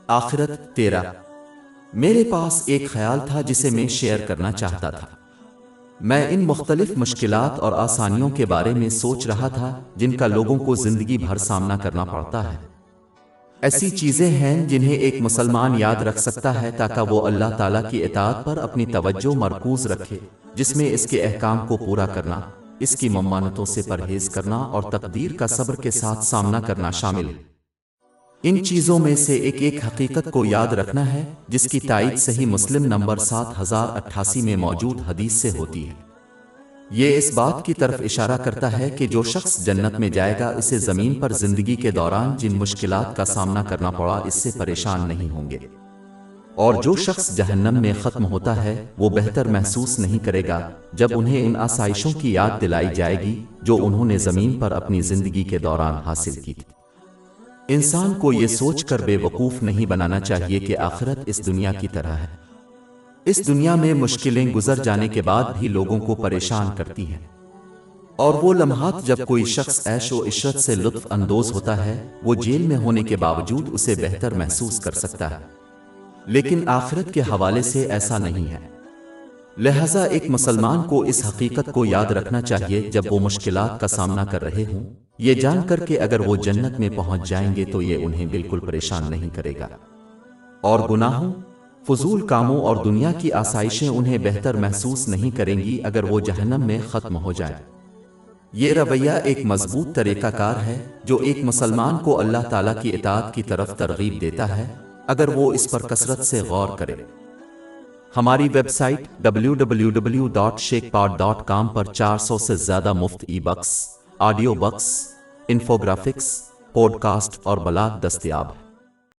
آخرت 13۔ میرے پاس ایک خیال تھا جسے میں شیئر کرنا چاہتا تھا۔ میں ان مختلف مشکلات اور آسانیوں کے بارے میں سوچ رہا تھا جن کا لوگوں کو زندگی بھر سامنا کرنا پڑتا ہے۔ ایسی چیزیں ہیں جنہیں ایک مسلمان یاد رکھ سکتا ہے تاکہ وہ اللہ تعالیٰ کی اطاعت پر اپنی توجہ مرکوز رکھے، جس میں اس کے احکام کو پورا کرنا، اس کی ممانعتوں سے پرہیز کرنا اور تقدیر کا صبر کے ساتھ سامنا کرنا شامل ہے۔ ان چیزوں میں سے ایک حقیقت کو یاد رکھنا ہے جس کی تائید صحیح مسلم نمبر 7088 میں موجود حدیث سے ہوتی ہے۔ یہ اس بات کی طرف اشارہ کرتا ہے کہ جو شخص جنت میں جائے گا اسے زمین پر زندگی کے دوران جن مشکلات کا سامنا کرنا پڑا اس سے پریشان نہیں ہوں گے، اور جو شخص جہنم میں ختم ہوتا ہے وہ بہتر محسوس نہیں کرے گا جب انہیں ان آسائشوں کی یاد دلائی جائے گی جو انہوں نے زمین پر اپنی زندگی کے دوران حاصل کی تھی۔ انسان کو یہ سوچ کر بے وقوف نہیں بنانا چاہیے کہ آخرت اس دنیا کی طرح ہے۔ اس دنیا میں مشکلیں گزر جانے کے بعد بھی لوگوں کو پریشان کرتی ہیں، اور وہ لمحات جب کوئی شخص عیش و عشرت سے لطف اندوز ہوتا ہے وہ جیل میں ہونے کے باوجود اسے بہتر محسوس کر سکتا ہے، لیکن آخرت کے حوالے سے ایسا نہیں ہے۔ لہذا ایک مسلمان کو اس حقیقت کو یاد رکھنا چاہیے جب وہ مشکلات کا سامنا کر رہے ہوں، یہ جان کر کہ اگر وہ جنت میں پہنچ جائیں گے تو یہ انہیں بالکل پریشان نہیں کرے گا، اور گناہوں، فضول کاموں اور دنیا کی آسائشیں انہیں بہتر محسوس نہیں کریں گی اگر وہ جہنم میں ختم ہو جائیں۔ یہ رویہ ایک مضبوط طریقہ کار ہے جو ایک مسلمان کو اللہ تعالیٰ کی اطاعت کی طرف ترغیب دیتا ہے اگر وہ اس پر کثرت سے غور کرے۔ ہماری ویب سائٹ www.sheikhpod.com پر 400 سے زیادہ مفت e books, audio books, infographics, podcast اور بلاگ دستیاب ہے۔